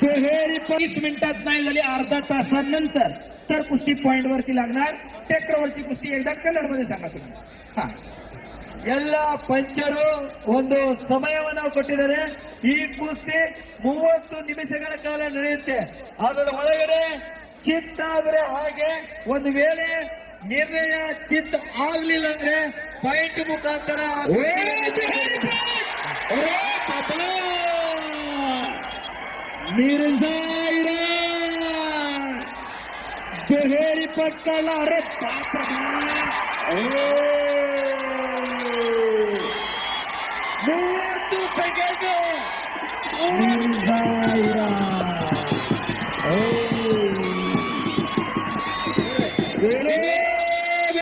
दुहेरी 20 मिनिटात नाही झाली, अर्धा तासानंतर तर कुस्ती पॉइंट वरती लागणार. ट्रॅक्टरवरची कुस्ती एकदा कलर मध्ये सांगा तुम्ही. हा, ಎಲ್ಲ ಪಂಚರು ಒಂದು ಸಮಯವನ್ನು ಕೊಟ್ಟಿದ್ದಾರೆ. ಈ ಕುಸ್ತಿ 30 ನಿಮಿಷಗಳ ಕಾಲ ನಡೆಯುತ್ತೆ. ಅದರ ಒಳಗಡೆ ಚಿತ್ತ ಆದ್ರೆ ಹಾಗೆ, ಒಂದು ವೇಳೆ ನಿರ್ಣಯ ಚಿತ್ತ ಆಗ್ಲಿಲ್ಲ ಅಂದ್ರೆ ಪಾಯಿಂಟ್ ಮುಖಾಂತರ दुहेरी पटकाला. अरे बाप रे.